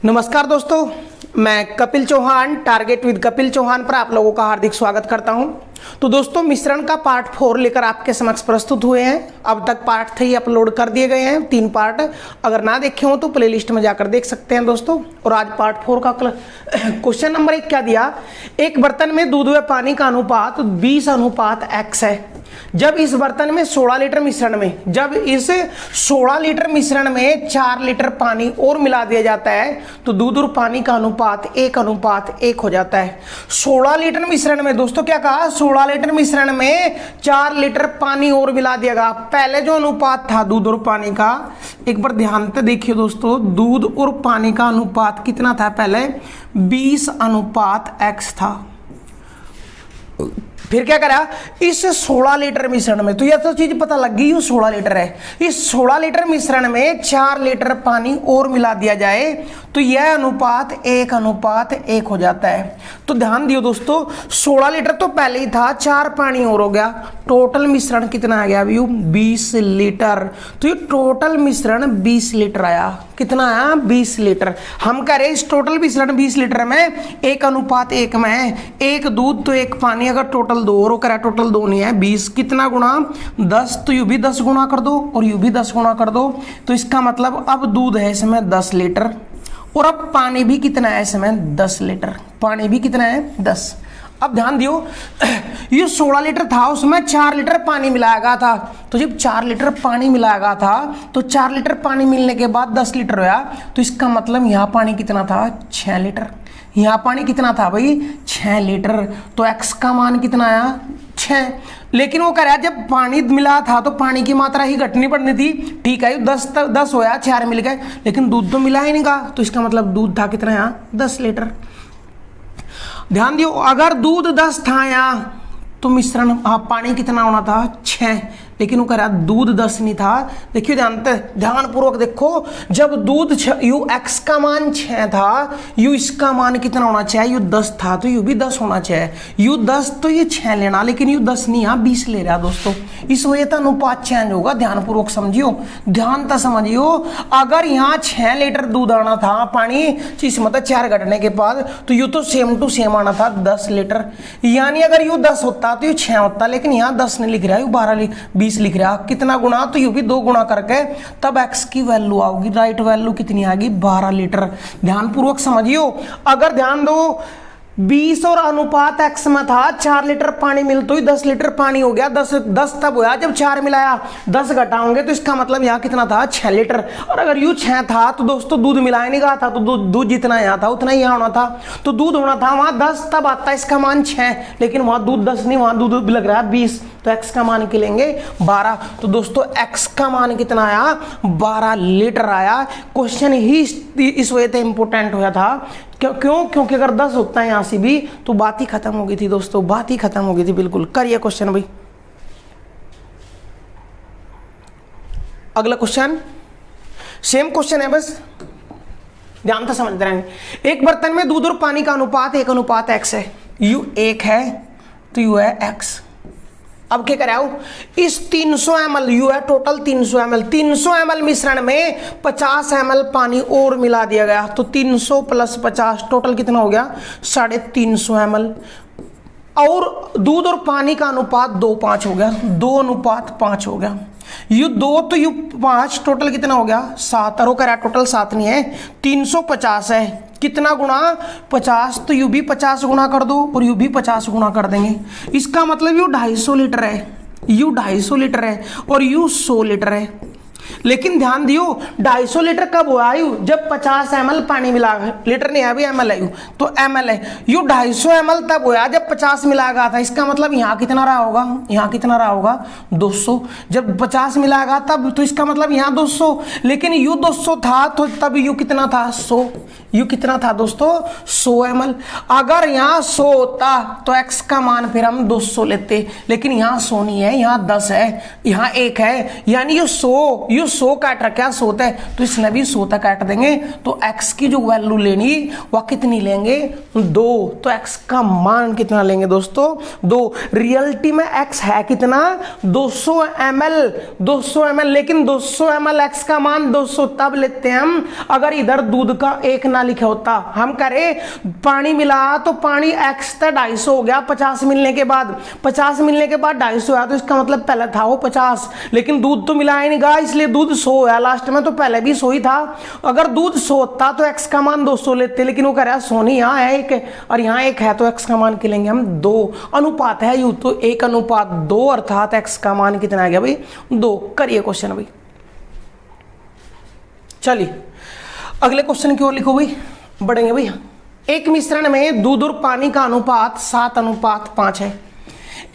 नमस्कार दोस्तों, मैं कपिल चौहान टारगेट विद कपिल चौहान पर आप लोगों का हार्दिक स्वागत करता हूं। तो दोस्तों, मिश्रण का पार्ट 4 लेकर आपके समक्ष प्रस्तुत हुए हैं। अब तक पार्ट 3 अपलोड कर दिए गए हैं, 3 पार्ट। अगर ना देखे हो तो प्लेलिस्ट में जाकर देख सकते हैं दोस्तों। और आज पार्ट 4 का क्वेश्चन नंबर 1 क्या दिया, एक बर्तन में दूध व पानी का अनुपात 20:X है। जब इस बर्तन में 16 लीटर मिश्रण में 4 लीटर पानी और मिला दिया जाता है तो दूध और पानी का अनुपात 1:1 हो जाता है। 16 लीटर मिश्रण में दोस्तों क्या कहा, 16 लीटर मिश्रण में 4 लीटर पानी और मिला दिया गया। पहले जो अनुपात था दूध और पानी का, एक बार ध्यान से देखिए दोस्तों, दूध और पानी का अनुपात कितना था, पहले 20:X था। फिर क्या करा, इस 16 लीटर मिश्रण में, तो यह तो चीज पता लग गई, ये 16 लीटर है। इस 16 लीटर मिश्रण में 4 लीटर पानी और मिला दिया जाए तो यह अनुपात 1:1 हो जाता है। तो ध्यान दियो दोस्तों, 16 लीटर तो पहले ही था, 4 पानी और हो गया, टोटल मिश्रण कितना आ गया अभी, 20 लीटर। तो ये टोटल मिश्रण 20 लीटर आया। कितना आया, 20 लीटर। हम कह रहे इस टोटल मिश्रण 20 लीटर में 1:1 में है, 1 दूध तो 1 पानी। अगर टोटल 2 और करा, टोटल 2 नहीं है, 20 कितना गुणा 10, तो यू भी 10 गुणा कर दो और यू भी 10 गुणा कर दो। तो इसका मतलब अब दूध है इसमें 10 लीटर और अब पानी भी कितना है इसमें, 10 लीटर। पानी भी कितना है, 10। अब ध्यान दियो, ये 16 लीटर था, उसमें 4 लीटर पानी मिलाया गया था। तो जब 4 लीटर पानी मिलाया गया था तो 4 लीटर पानी मिलने के बाद 10 लीटर हुआ। तो इसका मतलब यहाँ पानी कितना था, 6 लीटर। यहाँ पानी कितना था भाई, 6 लीटर। तो x का मान कितना आया, 6। लेकिन वो कह रहा है जब पानी मिला था तो पानी की मात्रा ही घटनी पड़नी थी। ठीक है, 10 होया, 4 मिल गए, लेकिन दूध तो मिला ही नहीं का। तो इसका मतलब दूध था कितना यहाँ, 10 लीटर। ध्यान दियो, अगर दूध 10 था यहाँ तो मिश्रण पानी कितना होना था, 6। लेकिन वो कह रहा दूध 10 नहीं था। देखिए ध्यानपूर्वक देखो, जब दूध यू x का मान 6 था, यू इसका मान कितना होना चाहिए, यू 10 था तो यू भी 10 होना चाहिए। यू 10 तो ये 6 लेना, लेकिन यू 10 नहीं, यहाँ 20 ले रहा दोस्तों। इस वजह से अनुपात चेंज होगा। ध्यानपूर्वक समझियो, ध्यान तो समझियो। अगर यहाँ 6 लीटर दूध आना था पानी, इस मतलब 4 घटने के बाद, तो यू तो सेम टू सेम आना था 10 लीटर। यानी अगर यू 10 होता तो यू 6 होता, लेकिन यहाँ 10 नहीं लिख रहा, यू 20 लिख रहा। कितना गुना, तो यू भी 2 गुना करके तब x की वैल्यू आओगी। राइट वैल्यू कितनी आएगी, 12 लीटर। ध्यानपूर्वक समझियो। अगर ध्यान दो, 20 और अनुपात x में था, 4 लीटर पानी मिल तो ही 10 लीटर पानी हो गया। 10 तब होया जब 4 मिलाया, 10 घटाओगे तो इसका मतलब यहाँ कितना था, 6 लीटर। और अगर यू 6 था तो दोस्तों दूध मिलाया नहीं गया था, तो दूध जितना यहाँ था उतना ही यहाँ होना था। तो दूध होना था वहां 10, तब आता इसका मान 6, लेकिन वहां दूध 10 नहीं, वहां दूध भी लग रहा है 20। तो x का मान निकलेंगे 12। तो दोस्तों x का मान कितना आया, 12 लीटर आया। क्वेश्चन ही इस वजह से इंपोर्टेंट हुआ था। क्यों, क्योंकि अगर 10 होता है यहाँ से भी तो बात ही खत्म हो गई थी दोस्तों, बात ही खत्म हो गई थी बिल्कुल। करिए क्वेश्चन भाई। अगला क्वेश्चन सेम क्वेश्चन है, बस ध्यान से समझ रहे हैं। एक बर्तन में दूध और पानी का अनुपात 1:X है। यू 1 है तो यू है x। अब क्या कराओ, इस 300 ml, यू है टोटल 300 ml, 300 ml मिश्रण में 50 ml पानी और मिला दिया गया। तो 300 + 50 टोटल कितना हो गया, 350 ml। और दूध और पानी का अनुपात 2:5 हो गया, 2:5 हो गया। यू 2 तो यू 5, टोटल कितना हो गया, 7। और करा टोटल 7 नहीं है, 350 है। कितना गुणा, 50, तो यू भी 50 गुणा कर दो और यू भी 50 गुणा कर देंगे। इसका मतलब यू 250 लीटर है, यू 250 लीटर है और यू 100 लीटर है। लेकिन ध्यान दियो, 250 लीटर कब हुआ यू, जब 50 ml पानी मिला। लीटर नहीं है अभी, ml है यू, तो ml है। यू 250 ml तब हुआ जब 50 मिलाया गया था। इसका मतलब यहाँ कितना रहा होगा, यहाँ कितना रहा होगा, 200। जब 50 मिलाया गया तब, तो इसका मतलब यहाँ 200। लेकिन यू 200 था तो तब यू कितना था, 100। यू कितना था दोस्तों, 100 ml। अगर यहाँ 100 होता तो x का मान फिर हम 200 लेते, लेकिन यहाँ 100 नहीं है, यहाँ 10 है, यहाँ 1 है। यानी ये 100 ये 100 काट रखा है 100 है, तो इसने भी 100 तक काट देंगे। तो x की जो वैल्यू लेनी वह कितनी लेंगे 2। तो x का मान कितना लेंगे दोस्तों 2। रियलिटी में x है कितना 200 ml 200 ml, लेकिन 200 ml x का मान 200 तब लेते हैं हम अगर इधर दूध का 1 ना लिखा होता। हम करें पानी मिला तो पानी x तक 250 हो गया 50 मिलने के बाद, 50 मिलने के बाद 250 आया, तो इसका मतलब पहले था वो 50, लेकिन दूध तो मिला ही नहीं गा, इसलिए दूध 100 है लास्ट में, तो पहले भी 100 ही था। अगर दूध 100 था तो x का मान 200 लेते, लेकिन वो कह रहा है 100 नहीं, यहाँ है 1 और यहाँ 1 है, तो x का मान क्या लेंगे हम 2। अनुपात है यू तो 1:2, अर्थात x का मान कितना आ गया भाई 2। करिए क्वेश्चन भाई। चलिए अगले क्वेश्चन की ओर लिखो भाई, बढ़ेंगे भाई। एक मिश्रण में दूध और पानी का अनुपात 7:5 है।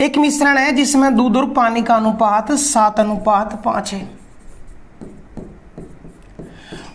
एक मिश्रण है जिसमें दूध और पानी का अनुपात 7:5 है।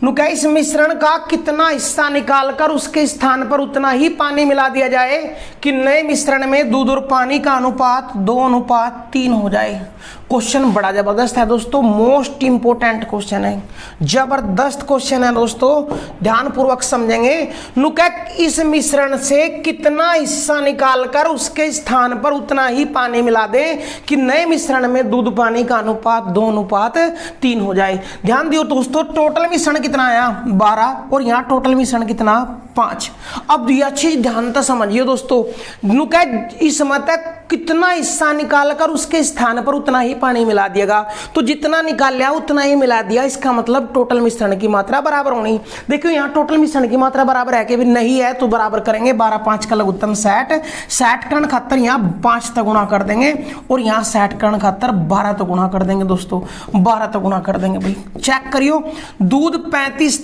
नुका इस मिश्रण का कितना हिस्सा निकालकर उसके स्थान पर उतना ही पानी मिला दिया जाए कि नए मिश्रण में दूध और पानी का अनुपात 2:3 हो जाए। क्वेश्चन बड़ा जबरदस्त है दोस्तों, मोस्ट इंपोर्टेंट क्वेश्चन है, जबरदस्त क्वेश्चन है दोस्तों, ध्यानपूर्वक समझेंगे। नुका इस मिश्रण से कितना हिस्सा निकालकर उसके स्थान पर उतना ही पानी मिला दे कि नए मिश्रण में दूध पानी का अनुपात 2:3 हो जाए। ध्यान दियो दोस्तों, टोटल मिश्रण कितना आया 12 और यहाँ टोटल मिश्रण कितना 5। अब ये अच्छी ध्यान से समझिए दोस्तों, नुका इस मतलब कितना हिस्सा निकालकर उसके स्थान पर उतना ही पानी मिला दिएगा, तो जितना निकाल लिया उतना ही मिला दिया, इसका मतलब टोटल मिश्रण की मात्रा बराबर होनी। देखियो यहाँ टोटल मिश्रण की मात्रा बराबर है कि भी नहीं है, तो बराबर करेंगे 12 5 का लघुत्तम 60, 60 का खातर यहाँ 5 तक गुणा कर देंगे और यहाँ 60 का खातर 12 तक गुणा कर देंगे दोस्तों, 12 तक गुणा कर देंगे भाई। चेक करियो, दूध 35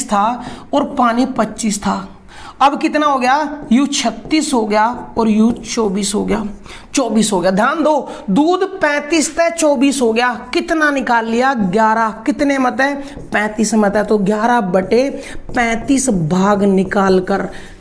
था और पानी 25 था। अब कितना हो गया, यू 36 हो गया और यू 24 हो गया, 24 हो गया। ध्यान दो, दूध 35 से 24 हो गया, कितना निकाल लिया 11। कितने मत है 35 मत है, तो 11/35 भाग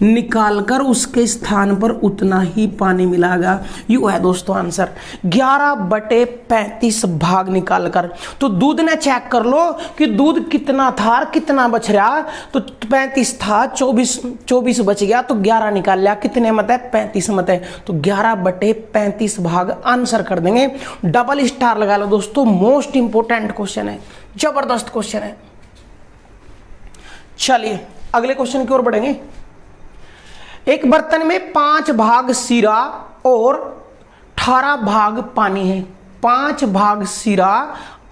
निकालकर उसके स्थान पर उतना ही पानी मिलाएगा। यू है दोस्तों आंसर, 11/35 भाग निकालकर। तो दूध ने चेक कर लो कि दूध कितना था कितना बच रहा, तो 35 था 24 बच गया, तो 11 निकाल लिया। कितने मत है 35 मत है, तो 11/35 भाग आंसर कर देंगे। डबल स्टार लगा लो दोस्तों, मोस्ट इंपोर्टेंट क्वेश्चन है, जबरदस्त क्वेश्चन है। चलिए अगले क्वेश्चन की ओर बढ़ेंगे। एक बर्तन में 5 भाग सीरा और 18 भाग पानी है। 5 भाग सीरा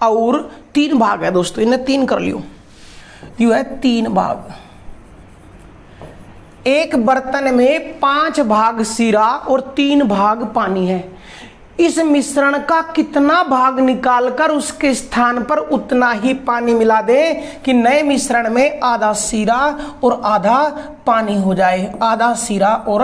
और 3 भाग है दोस्तों, इन्हें 3 कर लियो, यू है 3 भाग। एक बर्तन में 5 भाग सीरा और 3 भाग पानी है। इस मिश्रण का कितना भाग निकालकर उसके स्थान पर उतना ही पानी मिला दे कि नए मिश्रण में आधा सीरा और आधा पानी हो जाए, आधा सीरा और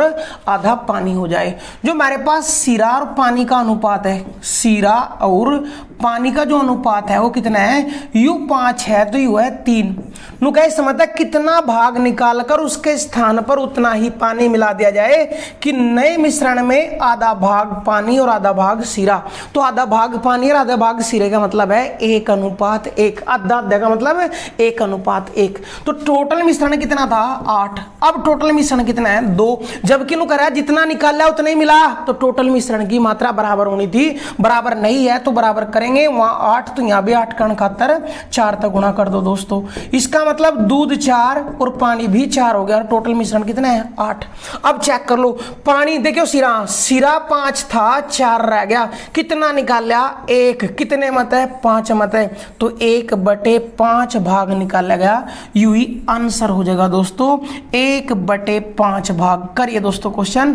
आधा पानी हो जाए। जो हमारे पास सीरा और पानी का अनुपात है, सीरा और पानी का जो अनुपात है वो कितना है, यू 5 है तो यू है 3। नु कहे समझता कितना भाग निकालकर उसके स्थान पर उतना ही पानी मिला दिया जाए कि नए मिश्रण में आधा भाग पानी और आधा भाग सीरा। तो आधा भाग पानी और आधा भाग सीरे का मतलब है 1:1, आधा आधा का मतलब है 1:1। तो टोटल मिश्रण कितना था 8। अब टोटल मिश्रण कितना है 2, जबकि नु करा जितना निकाल लिया उतना ही मिला, तो टोटल मिश्रण की मात्रा बराबर होनी थी, बराबर नहीं है तो बराबर करेंगे वहां 8, तो यहां भी 8 का खातर 4 तक गुणा कर दो दोस्तों। इसका मतलब दूध 4 और पानी भी 4 हो गया, टोटल मिश्रण कितना है 8। अब चेक कर लो, पानी देखियो सीरा 5 था 4 रह गया, कितना निकाल लिया 1। कितने मत है 5 मत है, तो 1/5 भाग निकाला गया, यू ही आंसर हो जाएगा दोस्तों 1/5 भाग। करिए दोस्तों क्वेश्चन,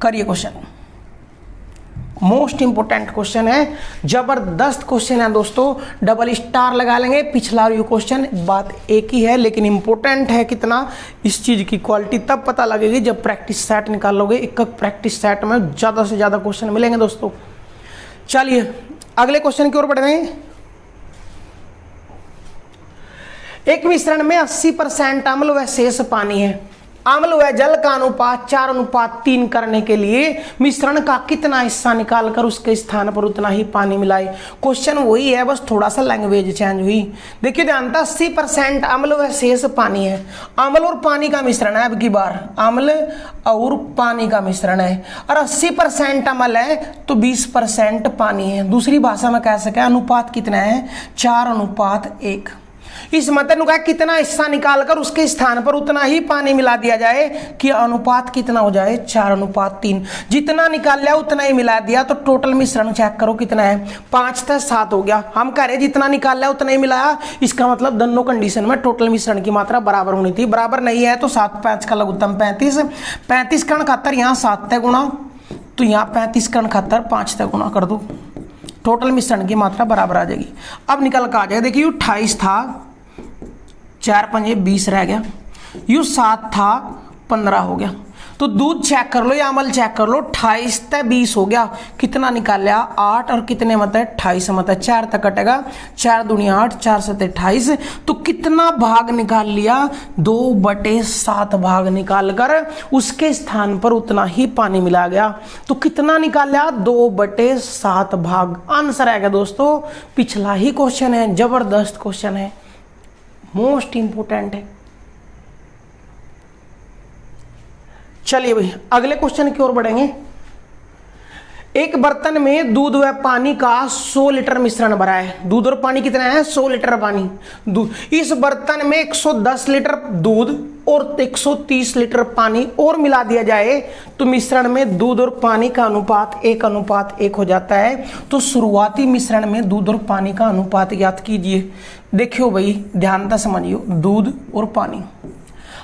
करिए क्वेश्चन, मोस्ट इंपोर्टेंट क्वेश्चन है, जबरदस्त क्वेश्चन है दोस्तों, डबल स्टार लगा लेंगे। पिछला रिव्यू क्वेश्चन बात एक ही है लेकिन इंपोर्टेंट है कितना, इस चीज की क्वालिटी तब पता लगेगी जब प्रैक्टिस सेट निकालोगे। एक प्रैक्टिस सेट में ज्यादा से ज्यादा क्वेश्चन मिलेंगे दोस्तों। चलिए अगले क्वेश्चन की ओर बढ़ रहे हैं। एक मिश्रण में 80% अम्ल व शेष पानी है। अम्ल व जल का अनुपात 4:3 करने के लिए मिश्रण का कितना हिस्सा निकालकर उसके स्थान पर उतना ही पानी मिलाए। क्वेश्चन वही है, बस थोड़ा सा लैंग्वेज चेंज हुई। देखिए ध्यान था, 80% अम्ल व शेष पानी है। अम्ल और पानी का मिश्रण है, अब की बार अम्ल और पानी का मिश्रण है, और 80% अम्ल है तो 20% पानी है। दूसरी भाषा में कह सके अनुपात कितना है, 4:1। इस मतलब का कितना हिस्सा निकालकर उसके स्थान पर उतना ही पानी मिला दिया जाए कि अनुपात कितना हो जाए, 4:3। जितना निकाल लिया उतना ही मिला दिया, तो टोटल मिश्रण चेक करो कितना है, 5 था 7 हो गया। हम कह रहे जितना निकाल लिया उतना ही मिलाया, इसका मतलब दोनों कंडीशन में टोटल मिश्रण की मात्रा बराबर होनी थी। बराबर नहीं है तो 7 5 का लघुत्तम 35, 35 का खातर यहाँ 7 तय गुणा, तो यहाँ 35 का खातर 5 तय गुणा कर दो, टोटल मिश्रण की मात्रा बराबर आ जाएगी। अब निकल कर आ जाएगा, देखिए 28 था, 4 5 20 रह गया, यू 7 था 15 हो गया। तो दूध चेक कर लो या अमल चेक कर लो, 28 तय 20 हो गया, कितना निकाल लिया 8, और कितने मत है 28 मत है, 4 तक कटेगा, 4 दूनी 8, 4 7 28। तो कितना भाग निकाल लिया, 2/7 भाग निकालकर उसके स्थान पर उतना ही पानी मिला गया। तो कितना निकाल लिया, 2/7 भाग। आंसर आएगा दोस्तों, पिछला ही क्वेश्चन है, जबरदस्त क्वेश्चन है, मोस्ट इंपोर्टेंट है। चलिए भाई अगले क्वेश्चन की ओर बढ़ेंगे। एक बर्तन में दूध व पानी का 100 लीटर मिश्रण भरा है। दूध और पानी कितना है, 100 लीटर पानी दूध। इस बर्तन में 110 लीटर दूध और 130 लीटर पानी और मिला दिया जाए तो मिश्रण में दूध और पानी का अनुपात 1:1 हो जाता है। तो शुरुआती मिश्रण में दूध और पानी का अनुपात ज्ञात कीजिए। देखियो भाई ध्यान से समझियो, दूध और पानी,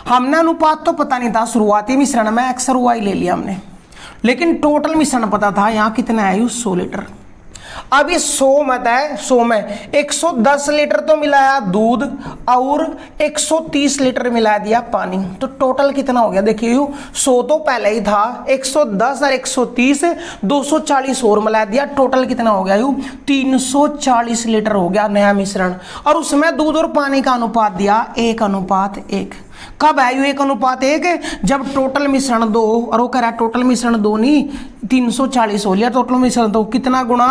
हमने अनुपात तो पता नहीं था, शुरुआती मिश्रण में x और y ले लिया हमने, लेकिन टोटल मिश्रण पता था, यहाँ कितना है 100 लीटर। अब ये 100 मत है, 100 में 110 लीटर तो मिलाया दूध और 130 लीटर मिला दिया पानी, तो टोटल कितना हो गया, देखिए 100 तो पहले ही था, 110 और 130 240 और मिला दिया, टोटल कितना हो गया 340 लीटर हो गया नया मिश्रण। और उसमें दूध और पानी का अनुपात दिया 1:1। कब है 1:1? जब टोटल मिश्रण 2 और वो कह रहा है टोटल मिश्रण 2 नहीं 340 हो लिया, टोटल मिश्रण 2 कितना गुणा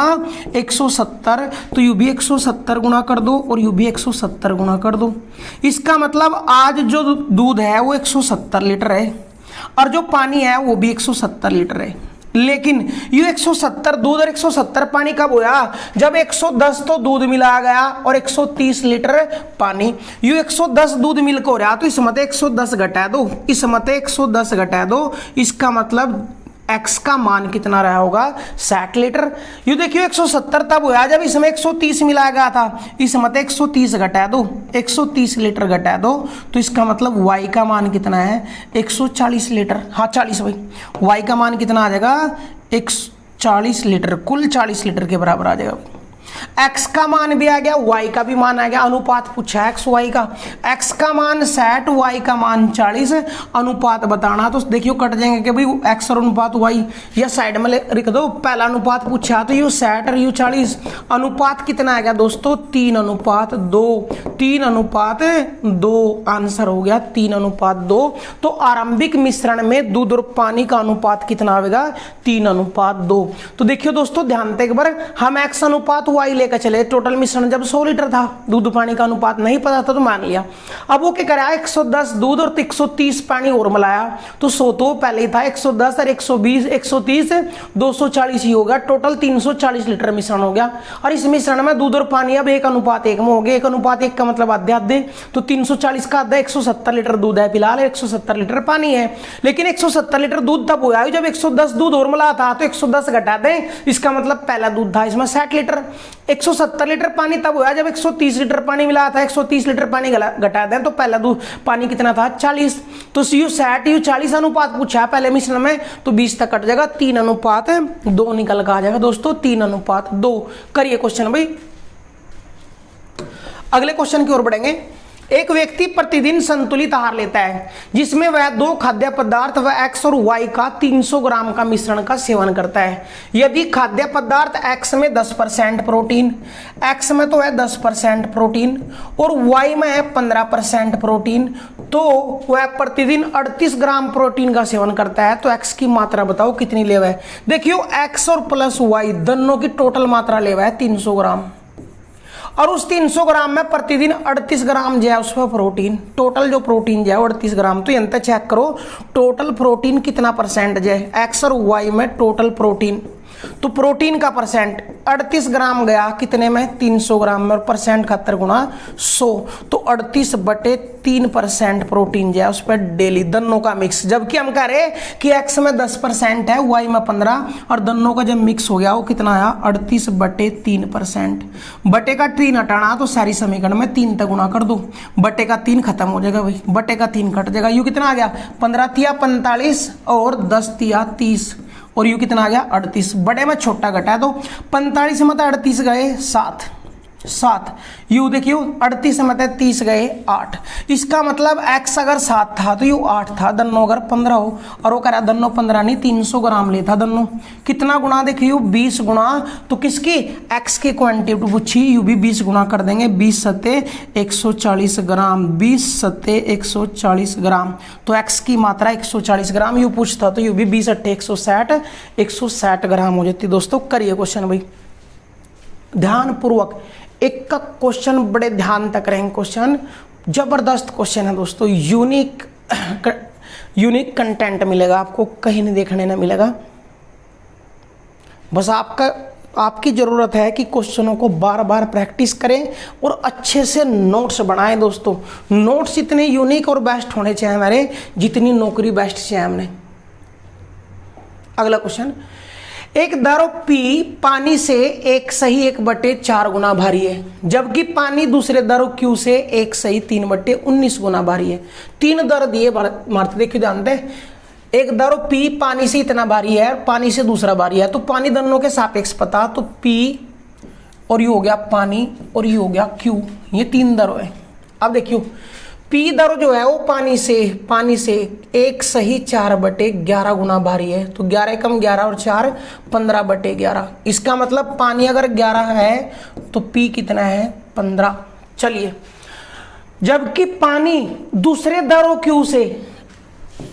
170, तो यू भी 170 गुणा कर दो और यू भी 170 गुणा कर दो। इसका मतलब आज जो दूध है वो 170 लीटर है और जो पानी है वो भी 170 लीटर है। लेकिन ये 170 दूध और 170 पानी कब होया, जब 110 तो दूध मिला गया और 130 लीटर पानी। ये 110 दूध मिलकर हो रहा, तो इस मत 110 घटा दो, इस मत 110 घटा दो, इसका मतलब x का मान कितना रहा होगा 60 लीटर। ये देखियो 170 तब हुआ जब इसमें 130 मिलाया गया था, इस मत 130 घटा दो, 130 लीटर घटा दो, तो इसका मतलब y का मान कितना है 140 लीटर। हाँ 40 भाई, y का मान कितना आ जाएगा 140 लीटर, कुल 40 लीटर के बराबर आ जाएगा। x का मान भी आ गया, y का भी मान आ गया, अनुपात पूछा है x y का, x का मान 60 y का मान 40, अनुपात बताना, तो देखियो कट जाएंगे कि भाई x और अनुपात y, या साइड में लिख दो। पहला अनुपात पूछा तो यू 60 और यू 40, अनुपात कितना आ गया दोस्तों 3:2, 3:2 आंसर हो गया 3:2। तो आरंभिक मिश्रण में दूध और पानी का अनुपात कितना आएगा 3:2। तो देखियो दोस्तों ध्यान से एक बार, हम x अनुपात y लेकर चले, टोटल मिश्रण जब 100 लीटर था, दूध पानी का अनुपात नहीं पता था तो मान लिया। अब वो क्या करा 110 दूध और 130 पानी और मिलाया, तो 100 तो पहले ही था, 110 और 120 130 240 ही होगा, टोटल 340 लीटर मिश्रण हो गया। और इस मिश्रण में दूध और पानी अब 1:1 में हो गया, 1:1 का मतलब आधे आधे, तो 340 का आधा 170 लीटर दूध है, फिलहाल 170 लीटर पानी है। लेकिन 170 लीटर दूध तब हुआ जब 110 दूध और मिला था, तो 110 घटा दें, इसका मतलब पहला दूध था इसमें 60 लीटर। 170 लीटर पानी तब हुआ जब 130 लीटर पानी मिला था, 130 लीटर पानी घटा दें तो पहला दूध पानी कितना था 40, तो यू 60 यू 40 अनुपात पूछा है पहले मिश्रण में, तो 20 तक कट जाएगा, 3:2 निकल कर आ जाएगा दोस्तों 3:2। करिए क्वेश्चन भाई। अगले क्वेश्चन की ओर बढ़ेंगे। एक व्यक्ति प्रतिदिन संतुलित आहार लेता है जिसमें वह 2 खाद्य पदार्थ व एक्स और वाई का 300 ग्राम का मिश्रण का सेवन करता है। यदि खाद्य पदार्थ एक्स में 10% प्रोटीन, एक्स में तो है 10% प्रोटीन और वाई में है 15% प्रोटीन, तो वह प्रतिदिन 38 ग्राम प्रोटीन का सेवन करता है। तो एक्स की मात्रा बताओ कितनी लेवा है। देखियो एक्स और प्लस वाई दोनों की टोटल मात्रा लेवा है 300 ग्राम और उस 300 ग्राम में प्रतिदिन 38 ग्राम जो है उसमें प्रोटीन, टोटल जो प्रोटीन जो है 38 ग्राम। तो यंत्र चेक करो टोटल प्रोटीन कितना परसेंट जो है एक्स और वाई में टोटल प्रोटीन, तो प्रोटीन का परसेंट 38 ग्राम गया कितने में 300 ग्राम में, और परसेंट 71 गुणा 100, तो 38/3% प्रोटीन जो है उस पर डेली दोनों का मिक्स। जबकि हम कह रहे कि एक्स में 10% है, वाई में 15, और दोनों का जब मिक्स हो गया वो कितना आया 38/3%। बटे का 3 हटाना तो सारी समीकरण में 3 तक गुणा कर दो, बटे का 3 खत्म हो जाएगा भाई, बटे का 3 कट जाएगा। यू कितना आ गया 15 तिया 45 और 10 तिया 30 और यू कितना आ गया 38। बड़े में छोटा घटा है तो 45 में 38 गए 7, यू देखियो 38 में 30 गए 8। इसका मतलब x अगर 7 था तो यू 8 था, दोनों अगर 15 हो, और वो कह रहा दोनों 15 नहीं 300 ग्राम लेता दोनों। कितना गुणा देखियो 20 गुणा, तो किसकी x की क्वांटिटी पूछी, यू भी 20 गुणा कर देंगे, 20 सत्ते 140 ग्राम, 20 सत्ते 140 ग्राम, तो x की मात्रा 140 ग्राम। यू पूछता तो यू भी 20 अट्ठे 160 ग्राम हो जाती। दोस्तों करिए क्वेश्चन भाई ध्यान पूर्वक, एक का क्वेश्चन बड़े ध्यान तक रहेंगे, क्वेश्चन जबरदस्त क्वेश्चन है दोस्तों, यूनिक कंटेंट मिलेगा आपको, कहीं नहीं देखने ना मिलेगा। बस आपकी जरूरत है कि क्वेश्चनों को बार बार प्रैक्टिस करें और अच्छे से नोट्स बनाएं। दोस्तों नोट्स इतने यूनिक और बेस्ट होने चाहिए हमारे जितनी नौकरी बेस्ट चाहिए हमने। अगला क्वेश्चन, एक दारू पी पानी से 1/4 गुना भारी है, जबकि पानी दूसरे दारू क्यू से 1/3/19 गुना भारी है। 3 दर दिए मारते, देखिए जानते, एक दारू पी पानी से इतना भारी है, पानी से दूसरा भारी है, तो पानी दोनों के सापेक्ष पता, तो पी और यू हो गया पानी और यू हो गया क्यू, ये 3 दर है। अब देखियो पी दर जो है वो पानी से 1/4 गुना भारी है, तो 11 कम 11 और 4 15/11। इसका मतलब पानी अगर 11 है तो पी कितना है 15। चलिए, जबकि पानी दूसरे दरों क्यू से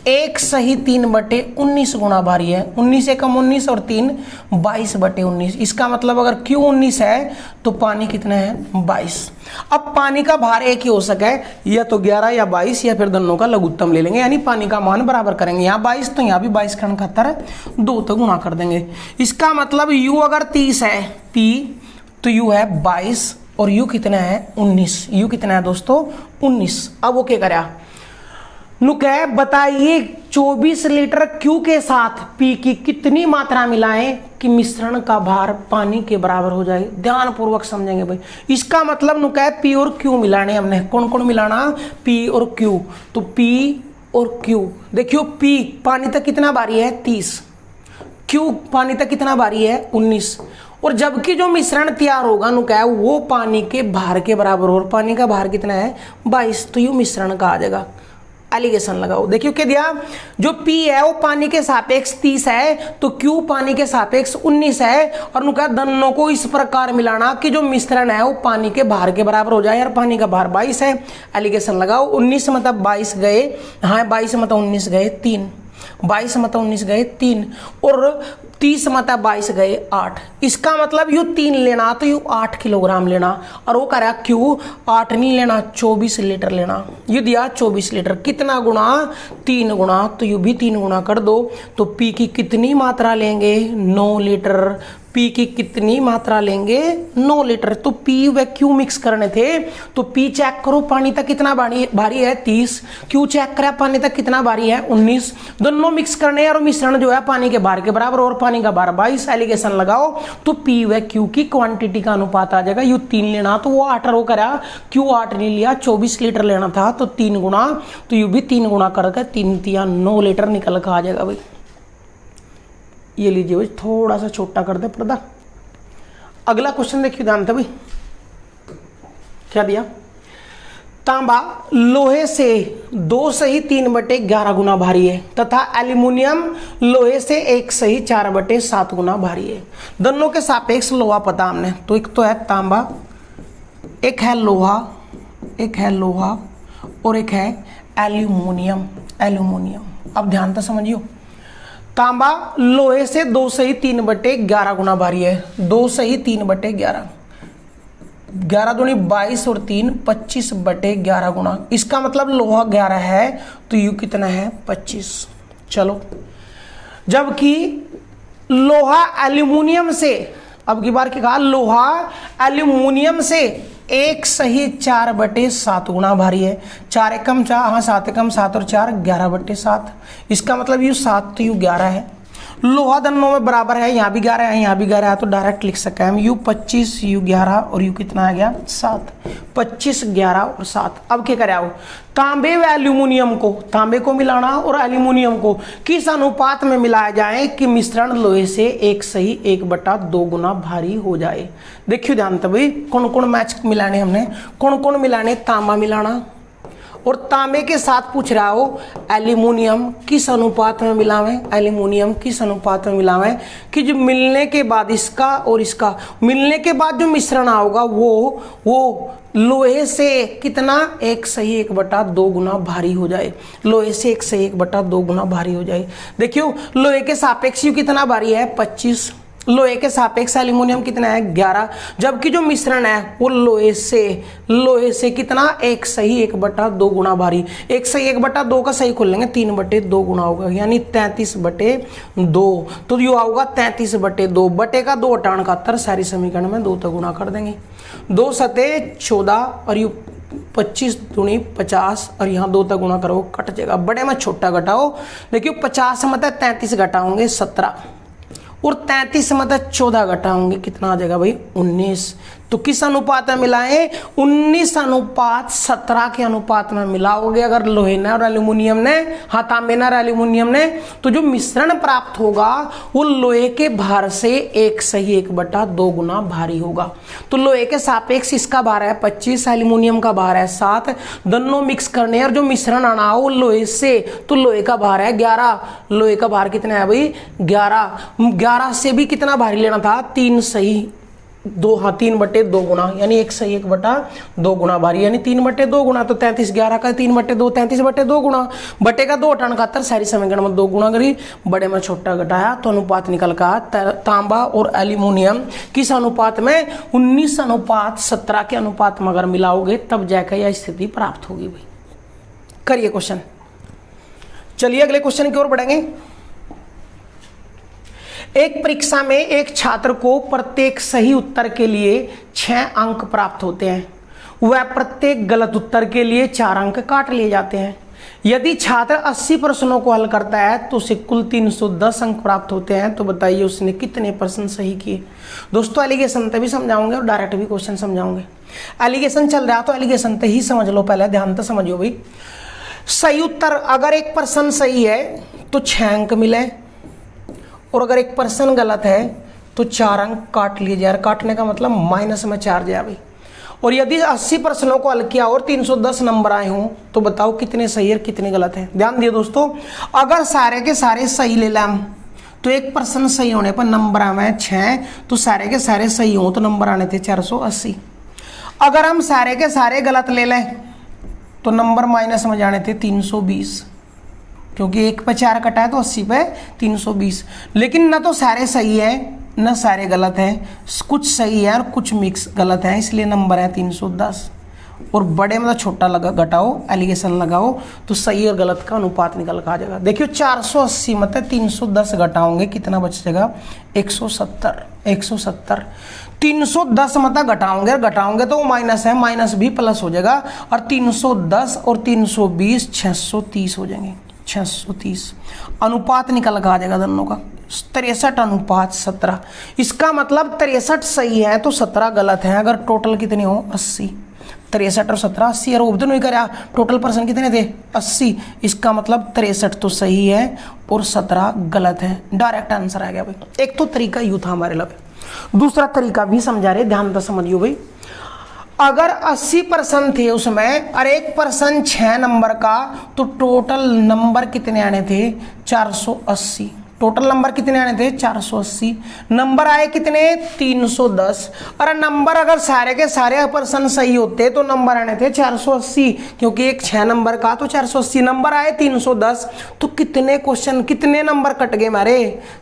1/3/19 गुना भारी है, 19 से कम 19 और 3 22/19। इसका मतलब अगर क्यू 19 है तो पानी कितना है 22। अब पानी का भार एक ही हो सके, या तो 11 या 22, या फिर दोनों का लघुत्तम ले लेंगे, यानी पानी का मान बराबर करेंगे। यहाँ 22 तो यहाँ भी 22 का 71, 2 तो गुणा कर देंगे। इसका मतलब यू अगर 30 है पी तो यू है 22 और यू कितना है 19। यू कितना है दोस्तों 19। अब वो क्या करा नुकह बताइए 24 लीटर क्यू के साथ पी की कितनी मात्रा मिलाएं कि मिश्रण का भार पानी के बराबर हो जाए। ध्यान पूर्वक समझेंगे भाई। इसका मतलब नुकह पी और क्यू मिलाने, हमने कौन कौन मिलाना पी और क्यू, तो पी और क्यू देखियो पी पानी तक कितना भारी है 30, क्यू पानी तक कितना भारी है 19, और जबकि जो मिश्रण तैयार होगा नुकह वो पानी के भार के बराबर हो, और पानी का भार कितना है 22, तो यू मिश्रण का आ जाएगा। एलिगेशन लगाओ, देखियो क्या दिया, जो P है वो पानी के सापेक्ष 30 है, तो Q पानी के सापेक्ष 19 है, और उनका दोनों को इस प्रकार मिलाना कि जो मिश्रण है वो पानी के भार के बराबर हो जाए, और पानी का भार 22 है। एलिगेशन लगाओ, 19 मतलब 22 गए, हाँ 22 मतलब 19 गए 3, 22 मतलब 19 गए 3, और 30 मतलब 22 गए 8। इसका मतलब यू 3 लेना तो यू 8 किलोग्राम लेना, और वो कह रहा क्यू 8 नहीं लेना 24 लीटर लेना। यू दिया 24 लीटर, कितना गुणा 3 गुणा, तो यू भी 3 गुणा कर दो, तो पी की कितनी मात्रा लेंगे 9 लीटर। पी की कितनी मात्रा लेंगे 9 लीटर। तो पी व क्यू मिक्स करने थे, तो पी चेक करो पानी तक कितना भारी है 30, क्यू चेक करा पानी तक कितना भारी है 19, दोनों मिक्स करने और मिश्रण जो है पानी के भार के बराबर, और पानी का भार 22। एलिगेशन लगाओ, तो पी व क्यू की क्वांटिटी का अनुपात आ जाएगा। यू 3 लेना तो वो 8 रो करा, क्यू 8 नहीं लिया 24 लीटर लेना था, तो 3 गुणा, तो यू भी 3 गुणा करके 3 तिया 9 लीटर निकल कर आ जाएगा भाई। ये लीजिए भाई, थोड़ा सा छोटा कर दे पर्दा। अगला क्वेश्चन देखिए ध्यान से भाई, क्या दिया, तांबा लोहे से 2/3/11 गुना भारी है तथा एल्यूमिनियम लोहे से 1/4/7 गुना भारी है। दोनों के सापेक्ष लोहा पता हमने, तो एक तो है तांबा, एक है लोहा और एक है एल्यूमिनियम। अब ध्यान से समझियो, तांबा लोहे से 2/3/11 गुना भारी है। 2/3/11, 11 दूनी 22 और 3 25/11 गुना। इसका मतलब लोहा 11 है तो यू कितना है 25। चलो, जबकि लोहा एल्यूमिनियम से, अब की बार क्या कहा, लोहा एल्यूमिनियम से 1/4/7 गुना भारी है। 4 एकम 4, हाँ 7 एकम 7 और 4 11/7। इसका मतलब यू 7 तो यू 11 है। लोहा दोनों में बराबर है, यहाँ भी 11 है यहाँ भी 11 है, तो डायरेक्ट लिख सकते हैं हम यू 25 यू 11 और यू कितना आ गया 7। 25 11 और 7। अब क्या करे, तांबे व एल्यूमिनियम को, तांबे को मिलाना और एल्यूमिनियम को किस अनुपात में मिलाया जाए कि मिश्रण लोहे से 1/1/2 गुना भारी हो जाए। देखियो ध्यान से भाई, कौन कौन मैच मिलाने हमने, कौन कौन मिलाने, तांबा मिलाना और तांबे के साथ पूछ रहा हो एल्यूमिनियम किस अनुपात में मिलावें, एल्यूमिनियम किस अनुपात में मिलावें कि जो मिलने के बाद इसका और इसका मिलने के बाद जो मिश्रण आओगा वो लोहे से कितना 1/1/2 गुना भारी हो जाए। लोहे से 1/1/2 गुना भारी हो जाए। देखियो लोहे के सापेक्ष यू कितना भारी है 25, लोहे के सापेक्ष एल्यूमिनियम कितना है 11, जबकि जो मिश्रण है वो लोहे से कितना 1/1/2 गुना भारी। 1/1/2 का सही खोल लेंगे 3/2 गुना होगा, यानी 33/2। तो यो होगा 33/2, बटे का 2 हटाने का 71, सारी समीकरण में 2 तक गुना कर देंगे। 2 सते 14 और यू 25 दूनी 50 और यहाँ 2 तक गुना करो कट जाएगा। बड़े में छोटा घटाओ, देखियो 50 मतलब 33 घटाओगे 17 और 33 मतलब 14 घटाओगे कितना आ जाएगा भाई 19। तो किस अनुपात में मिलाएं, 19:17 के अनुपात में मिलाओगे अगर लोहे ने और एल्यूमिनियम ने, हाँ तांबे ने और एल्यूमिनियम ने, तो जो मिश्रण प्राप्त होगा वो लोहे के भार से 1/1/2 गुना भारी होगा। तो लोहे के सापेक्ष इसका भार है 25, एल्यूमिनियम का भार है 7, दोनों मिक्स करने और जो मिश्रण आना हो लोहे से, तो लोहे का भार है 11। लोहे का भार कितना है भाई 11 से भी कितना भारी लेना था 3/2, हाँ 3/2 गुना, यानी 1/1/2 गुना भारी, यानी 3/2 गुना। तो 33 11 का 3/2 33/2 गुना, बटे का 2 हटाने का 71, सारी समीकरण में 2 गुना करी, बड़े में छोटा घटाया तो अनुपात निकल का तांबा और एल्यूमिनियम किस अनुपात में 19:17 के अनुपात में अगर मिलाओगे तब जाकर यह स्थिति प्राप्त होगी भाई। करिए क्वेश्चन। चलिए अगले क्वेश्चन की ओर बढ़ेंगे। एक परीक्षा में एक छात्र को प्रत्येक सही उत्तर के लिए 6 अंक प्राप्त होते हैं, वह प्रत्येक गलत उत्तर के लिए 4 अंक काट लिए जाते हैं। यदि छात्र 80 प्रश्नों को हल करता है तो उसे कुल 310 अंक प्राप्त होते हैं। तो बताइए उसने कितने प्रश्न सही किए। दोस्तों एलिगेशन भी समझाऊंगे और डायरेक्ट भी क्वेश्चन समझाऊंगे। एलिगेशन चल रहा तो एलिगेशन ही समझ लो, पहले ध्यान से समझियो भाई। सही उत्तर, अगर एक प्रश्न सही है तो 6 अंक मिले और अगर एक प्रश्न गलत है तो 4 अंक काट लिए जाए। काटने का मतलब माइनस में 4 जाए भाई। और यदि 80 प्रश्नों को हल किया और 310 नंबर आए हों तो बताओ कितने सही और कितने गलत हैं। ध्यान दिए दोस्तों, अगर सारे के सारे सही ले लें तो एक प्रश्न सही होने पर नंबर आवे 6, तो सारे के सारे सही हों तो नंबर आने थे 480। अगर हम सारे के सारे गलत ले लें तो नंबर माइनस में जाने थे 320, क्योंकि 1 पे 4 कटा है तो 80 पे 320। लेकिन ना तो सारे सही है ना सारे गलत हैं, कुछ सही है और कुछ मिक्स गलत है, इसलिए नंबर है 310। और बड़े मतलब छोटा लगा घटाओ, एलिगेशन लगाओ तो सही और गलत का अनुपात निकल कर आ जाएगा। देखियो 480 मतलब 310 घटाओगे कितना बच जाएगा 170। 310 मतलब घटाओगे तो माइनस है, माइनस भी प्लस हो जाएगा और 310 और 320 630 हो जाएंगे। 630 अनुपात निकल कर आ जाएगा दोनों का 63:17। इसका मतलब 63 सही है तो 17 गलत है। अगर टोटल कितने हो 80, 63 और 17 80, और तो नहीं करा, टोटल पर्सन कितने थे 80। इसका मतलब 63 तो सही है और 17 गलत है। डायरेक्ट आंसर आ गया भाई। एक तो तरीका यूं था हमारे लिए, दूसरा तरीका भी समझा रहे, ध्यान से समझियो भाई। अगर 80% थे उसमें और एक पर्सन 6 नंबर का, तो टोटल नंबर कितने आने थे? 480। टोटल नंबर कितने आने थे? 480। नंबर आए कितने? 310। और नंबर अगर सारे के सारे पर्सन सही होते तो नंबर आने थे 480, क्योंकि एक 6 नंबर का तो 480, नंबर आए 310। तो कितने क्वेश्चन, कितने नंबर कट गए हमारे?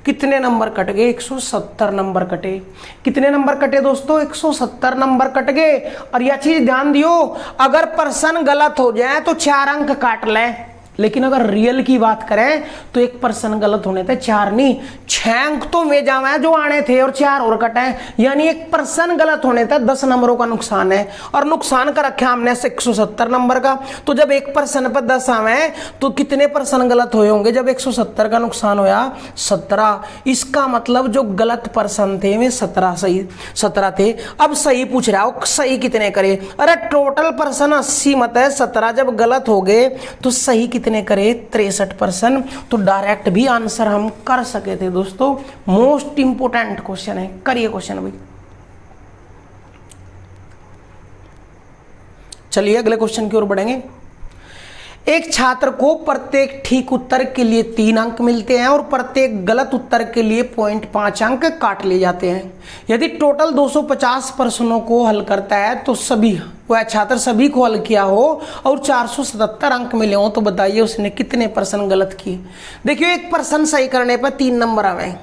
कितने नंबर कट गए? 170 नंबर कटे। कितने नंबर कटे दोस्तों? 170 नंबर कट गए। और यह चीज ध्यान दियो, अगर पर्सन गलत हो जाए तो 4 अंक काट लें, लेकिन अगर रियल की बात करें तो एक पर्सन गलत होने थे 4 नहीं 6 अंक तो वे जावे जो आने थे और 4 और कटे, यानी एक पर्सन गलत होने थे 10 नंबरों का नुकसान है। और नुकसान कर रखा हमने 170 नंबर का। तो जब एक पर्सन पर 10 आवे तो कितने पर्सन गलत हुए होंगे? जब 170 का नुकसान होया 17। इसका मतलब जो गलत पर्सन थे वे 17 थे। अब सही पूछ रहा हो, सही कितने करे? अरे टोटल पर्सन 80 मत है, 17 जब गलत हो गए तो सही कितने करे? 63%। तो डायरेक्ट भी आंसर हम कर सके थे दोस्तों। मोस्ट इंपोर्टेंट क्वेश्चन है, करिए क्वेश्चन भाई। चलिए अगले क्वेश्चन की ओर बढ़ेंगे। एक छात्र को प्रत्येक ठीक उत्तर के लिए 3 अंक मिलते हैं और प्रत्येक गलत उत्तर के लिए 0.5 अंक काट लिए जाते हैं। यदि टोटल 250 प्रश्नों को हल करता है तो सभी वह छात्र सभी को हल किया हो और 477 अंक मिले हो, तो बताइए उसने कितने प्रश्न गलत किए? देखिए एक प्रश्न सही करने पर 3 नंबर आए,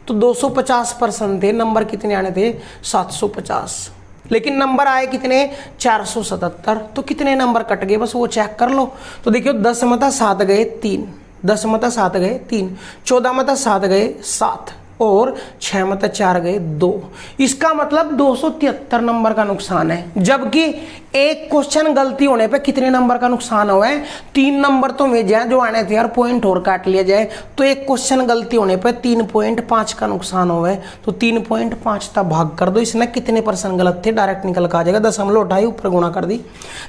तो 250 प्रश्न थे, नंबर कितने आने थे? 750। लेकिन नंबर आए कितने? 477। तो कितने नंबर कट गए बस वो चेक कर लो। तो देखियो 10 में 7 गए 3, 10 में 7 गए 3, 14 में 7 गए 7 और 6 में 4 गए 2। इसका मतलब 273 नंबर का नुकसान है। जबकि एक क्वेश्चन गलती होने पे कितने नंबर का नुकसान हुआ है? 3 नंबर तो में जाए जो आने थे और पॉइंट और काट लिया जाए, तो एक क्वेश्चन गलती होने पे 3.5 का नुकसान हुआ है। तो 3.5 तक भाग कर दो, इसने कितने परसेंट गलत थे डायरेक्ट निकल कर आ जाएगा। 0.5 उठाई ऊपर गुणा कर दी,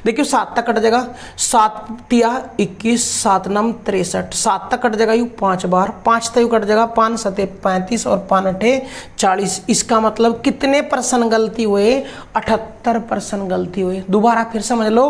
देखियो 7 तक कट जाएगा, 7 तिया 21, 7 नम 63, 7 तक कट जाएगा यू 5 बार, 5 तक कट जाएगा 5 7 35 और 5 8 40। इसका मतलब कितने परसेंट गलती हुए? 78% गलती हुई। दोबारा फिर समझ लो,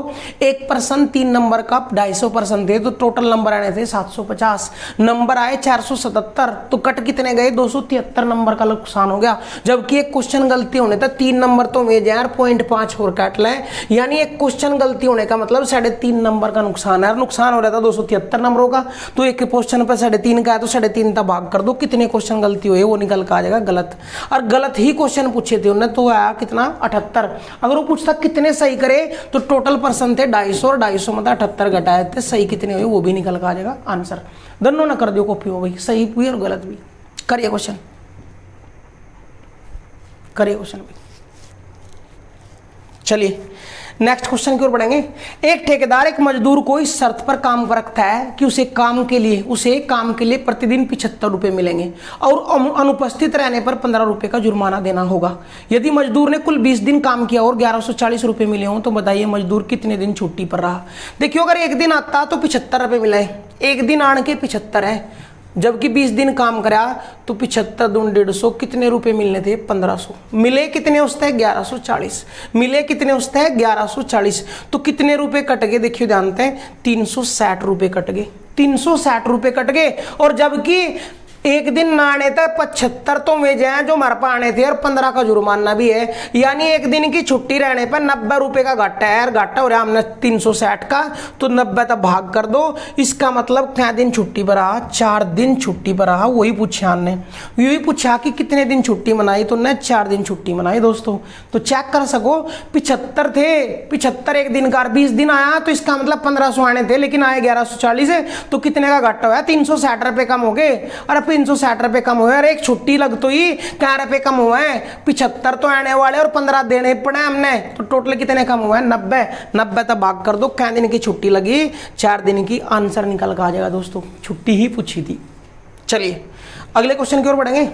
एक पर्सन 3 नंबर का 250% थे, तो टोटल नंबर आने थे 750, नंबर आए 477, तो कट कितने गए? 273 नंबर का नुकसान हो गया। जबकि एक क्वेश्चन गलती होने था 3 नंबर तो में यार 0.5 और काट लें, यानी एक क्वेश्चन गलती होने का मतलब 3.5 नंबर का नुकसान है। नुकसान हो रहा था 273 नंबरों का, तो एक क्वेश्चन पर 3.5 का है तो 3.5 तक भाग कर दो, कितने क्वेश्चन गलती हुए वो निकल कर आ जाएगा गलत। और गलत ही क्वेश्चन पूछे थे उन्होंने, तो आया कितना? 78। अगर वो पूछता कितने सही करे तो टोटल पर्सन थे 250 और 250 में 78 घटाए थे, सही कितने हुए वो भी निकल कर आ जाएगा आंसर। दोनों ना कर दियो कॉपी हो भाई, सही भी और गलत भी। करिए क्वेश्चन, करिए क्वेश्चन भाई। चलिए नेक्स्ट क्वेश्चन की ओर बढ़ेंगे। एक ठेकेदार एक मजदूर को इस शर्त पर काम पर रखता है कि उसे काम के लिए प्रतिदिन 75 रुपये मिलेंगे और अनुपस्थित रहने पर 15 रुपये का जुर्माना देना होगा। यदि मजदूर ने कुल 20 दिन काम किया और 1140 रुपये मिले हों, तो बताइए मजदूर कितने दिन छुट्टी पर रहा? देखियो अगर एक दिन आता तो 75 रुपये मिले, एक दिन आने के 75 है, जबकि 20 दिन काम करा तो 75 दून 150, कितने रुपए मिलने थे? 1500। मिले कितने उसते? 1140। मिले कितने उसते? 1140। तो कितने रुपए कट गए? देखिए जानते हैं 360 रुपए कट गए, 360 रुपए कट गए। और जबकि एक दिन ना आने थे 75 तो में जाए जो हमारे पास आने थे और 15 का जुर्माना भी है, यानी एक दिन की छुट्टी रहने पर 90 रुपए का घाटा है। घाटा हो रहा हमने 360 का, तो 90 तक भाग कर दो। इसका मतलब क्या दिन छुट्टी पर रहा? 4 दिन छुट्टी पर रहा। वही पूछा हमने, यही पूछा कि कितने दिन छुट्टी मनाई, तो न 4 दिन छुट्टी मनाई दोस्तों। तो चेक कर सको 75 थे, 75 एक दिन का 20 दिन आया, तो इसका मतलब 1500 आने थे लेकिन आए 1140 है, तो कितने का घाटा हुआ? 360 रुपए कम हो गए। और 360 रुपए कम हुए और एक छुट्टी लग तो ही क्या रुपए कम हुए हैं? 75 तो आने वाले और 15 देने पड़े हमने, तो टोटल कितने कम हुए हैं? 90 तक भाग कर दो, क्या दिन की छुट्टी लगी? 4 दिन की। आंसर निकल कर आ जाएगा दोस्तों, छुट्टी ही पूछी थी। चलिए अगले क्वेश्चन की ओर बढ़ेंगे।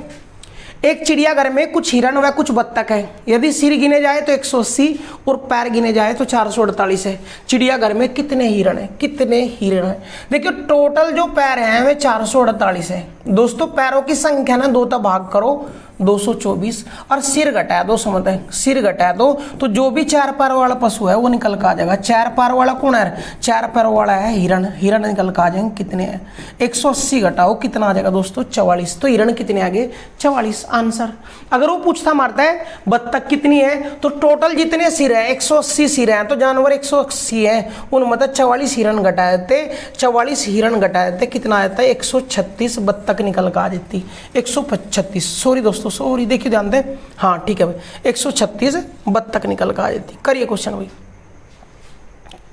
एक चिड़ियाघर में कुछ हिरन व कुछ बत्तख है। यदि सिर गिने जाए तो 180 और पैर गिने जाए तो 448 है। चिड़ियाघर में कितने हिरन है? कितने हिरन है? देखिए टोटल जो पैर हैं वे 448 है दोस्तों। पैरों की संख्या ना 2 तक भाग करो, 224 और सिर घटाया 2 मतलब सिर घटाया 2, तो जो भी 4 पैर वाला पशु है वो निकल कर आ जाएगा। 4 पैर वाला कौन है? 4 पैर वाला है हिरण। हिरण निकल कर आ जाएंगे कितने हैं? 180 घटाओ कितना आ जाएगा दोस्तों? 44। तो हिरण कितने आगे? 44 आंसर। अगर वो पूछता मारता है बत्तख कितनी है, तो टोटल जितने सिर है 180 सिर हैं, तो जानवर 180 है, उन मतलब 44 हिरण घटा देते, 44 हिरण घटा देते कितना आ जाता है? 136 बत्तख निकल कर आ जाती। 136 सॉरी दोस्तों, सॉरी देखिए ध्यान दे, हाँ ठीक है भाई, 136 बत्तख निकल कर आ जाती। करिए क्वेश्चन भाई,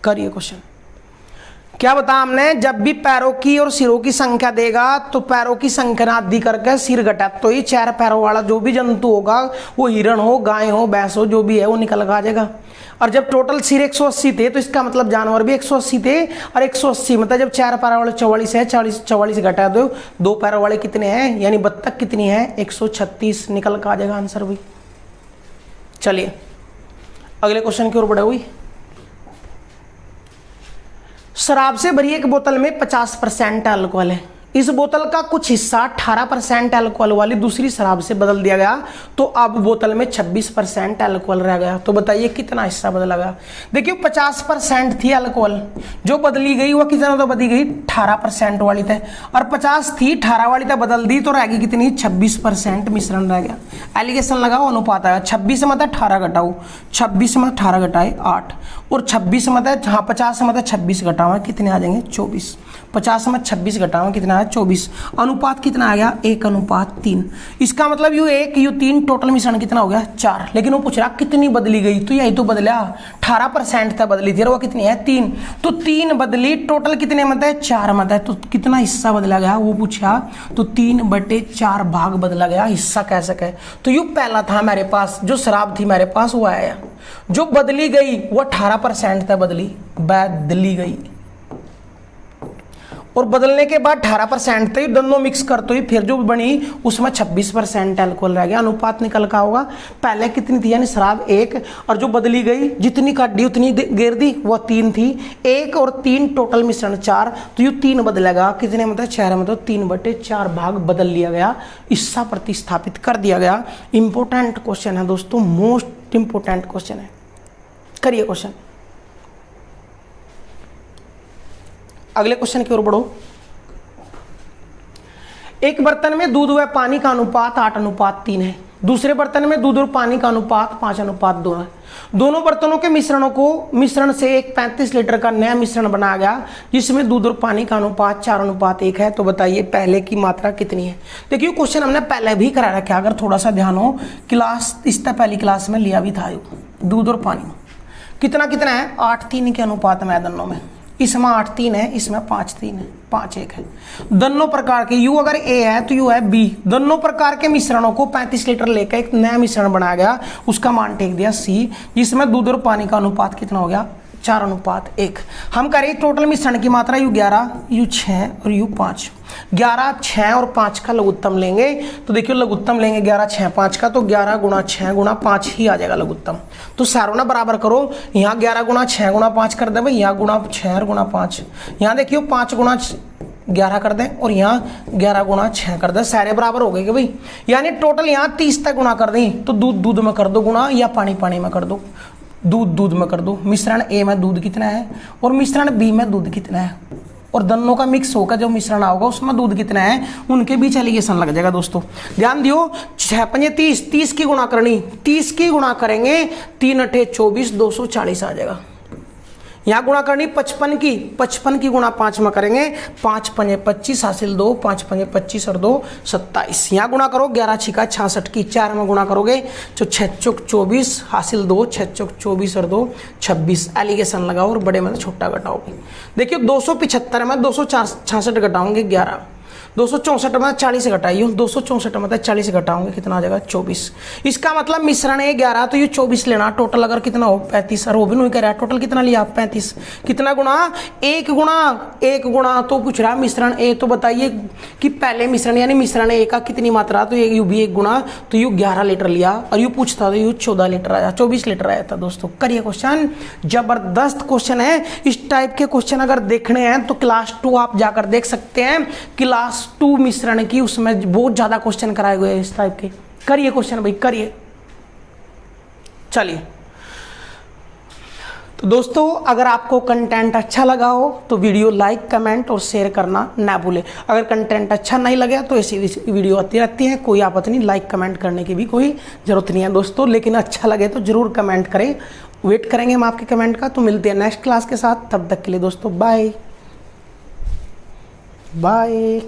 करिए क्वेश्चन। क्या बता हमने? जब भी पैरों की और सिरों की संख्या देगा तो पैरों की संख्या आदि करके सिर घटा, तो ये 4 पैरों वाला जो भी जंतु होगा, वो हिरण हो, गाय हो, भैंस हो, जो भी है वो निकल कर आ जाएगा। और जब टोटल सिर 180 थे तो इसका मतलब जानवर भी 180 थे, और 180 मतलब जब 4 पैरों वाले 44 है, 44 घटा दो, 2 पैरों वाले कितने हैं, यानी बत्तख कितनी है? 136 निकल कर आ जाएगा आंसर भी। चलिए अगले क्वेश्चन की ओर बढ़े हुई। शराब से भरी एक बोतल में 50% अल्कोहल है। इस बोतल का कुछ हिस्सा 18% अल्कोहल वाली दूसरी शराब से बदल दिया गया, तो अब बोतल में 26% अल्कोहल रह गया। तो बताइए कितना हिस्सा बदला गया? देखिए 50% थी अल्कोहल, जो बदली गई वो कितना तो बदली गई? 18% वाली थे, और 50 थी 18 वाली था बदल दी, तो रह गई कितनी? 26% मिश्रण रह गया। एलिगेशन लगाओ, अनुपात आया 26 में 18 घटाओ, 26 में 18 घटाए 8, और 26 में 50 में 26 घटाओ कितने आ जाएंगे? 24। 50 में 26 घटाओ कितना है? 24। अनुपात कितना आ गया? 1:3। इसका मतलब यू 1 यू 3 टोटल मिश्रण कितना हो गया? 4। लेकिन वो पूछ रहा कितनी बदली गई, तो यही तो बदला, 18% था बदली थी, और वो कितनी है? 3। तो 3 बदली, टोटल कितने मत है? 4 मत है, तो कितना हिस्सा बदला गया वो पूछा, तो 3/4 भाग बदला गया, हिस्सा कह सके। तो यू पहला था मेरे पास, जो शराब थी मेरे पास वो आया, जो बदली गई वो 18% था बदली गई, और बदलने के बाद 18% थे, दोनों मिक्स करते हुए फिर जो बनी उसमें 26% अल्कोहल रह गया। अनुपात निकल का होगा, पहले कितनी थी यानी शराब 1, और जो बदली गई जितनी काटी उतनी गिर दी, वो 3 थी, 1 और 3 टोटल मिश्रण 4, तो ये 3 बदलेगा कितने मतलब? 4 मतलब 3/4 भाग बदल लिया गया, हिस्सा प्रतिस्थापित कर दिया गया। इंपॉर्टेंट क्वेश्चन है दोस्तों, मोस्ट इंपॉर्टेंट क्वेश्चन है। करिए क्वेश्चन, अगले क्वेश्चन की ओर बढ़ो। एक बर्तन में दूध व पानी का अनुपात 8:3 है, दूसरे बर्तन में दूध और पानी का अनुपात 5:2 है। दोनों बर्तनों के मिश्रण से एक 35 लीटर का नया मिश्रण बनाया गया, जिसमें दूध और पानी का अनुपात 4:1 है। तो बताइए पहले की मात्रा कितनी है? देखिए क्वेश्चन हमने पहले भी करा रखा, अगर थोड़ा सा ध्यान हो, क्लास इससे पहली क्लास में लिया भी था। दूध और पानी कितना कितना है? 8:3 के अनुपात में दोनों में, इसमें 8:3 है, इसमें 5:3 है, 5:1 है। दोनों प्रकार के यू अगर ए है तो यू है बी, दोनों प्रकार के मिश्रणों को 35 लीटर लेकर एक नया मिश्रण बनाया गया, उसका मान टेक दिया सी, जिसमें दूध और पानी का अनुपात कितना हो गया? 4:1। हम करें टोटल मिश्रण की मात्रा यू 11, यू 6 और यू 5। 11, 6 और 5 का लघुत्तम लेंगे, तो देखिए लघुत्तम लेंगे 11, 6, 5 का, तो 11 × 6 × 5 ही आ जाएगा लघुत्तम। तो सारों ना बराबर करो, यहाँ 11 × 6 × 5 कर दे भाई, यहाँ गुणा 6 और गुणा 5, यहाँ देखियो 5 × 11 कर दें, और यहाँ 11 × 6 कर दें, सारे बराबर हो गए कि भाई, यानी टोटल यहाँ 30 तक गुणा कर दें, तो दूध में कर दो गुणा, या पानी में कर दो, दूध में कर दो। मिश्रण ए में दूध कितना है और मिश्रण बी में दूध कितना है, और दोनों का मिक्स होकर जो मिश्रण आओगा उसमें दूध कितना है, उनके बीच एलिगेशन लग जाएगा दोस्तों। ध्यान दियो, 6×5 30, 30 की गुणा करनी, 30 की गुणा करेंगे 3×8 24, 240 आ जाएगा। यहाँ गुणा करनी 55 की गुणा 5 में करेंगे, 5×5 25 हासिल 2, 5×5 25 और 2 27। यहाँ गुणा करो 11 छिका 66 की, 4 में गुणा करोगे तो 6×4 24 हासिल 2, 6×4 24 और 2 26। एलिगेशन लगाओ और बड़े में छोटा घटाओगे। देखिए 275 में 266 घटाओगे 11, 264 में 40 घटाइए, 264 में 40 घटाओगे कितना आ जाएगा? 24। इसका मतलब मिश्रण है 11, तो ये 24 लेना, टोटल अगर कितना हो 35, और वो भी नहीं कह रहा टोटल कितना लिया 35, कितना गुणा? 1 गुणा, तो पूछ रहा मिश्रण ए, तो बताइए कि पहले मिश्रण यानी मिश्रण ए का कितनी मात्रा, तो यू भी 1 गुणा, तो यू 11 लीटर लिया, और यू पूछता तो यू 14 लीटर आया, 24 लीटर आया था दोस्तों। करिए क्वेश्चन, जबरदस्त क्वेश्चन है। इस टाइप के क्वेश्चन अगर देखने हैं तो क्लास 2 आप जाकर देख सकते हैं, क्लास 2 मिश्रण की, उसमें बहुत ज्यादा क्वेश्चन कराए हुए हैं इस टाइप के। करिए क्वेश्चन भाई, करिए। चलिए तो दोस्तों, अगर आपको कंटेंट अच्छा लगा हो तो वीडियो लाइक, कमेंट और शेयर करना ना भूलें। अगर कंटेंट अच्छा नहीं लगा तो ऐसी वीडियो आती रहती है, कोई आपत्ति नहीं, लाइक कमेंट करने की भी कोई ज़रूरत नहीं है दोस्तों, लेकिन अच्छा लगे तो ज़रूर कमेंट करें। वेट करेंगे हम आपके कमेंट का। तो मिलते हैं नेक्स्ट क्लास के साथ, तब तक के लिए दोस्तों बाय बाय।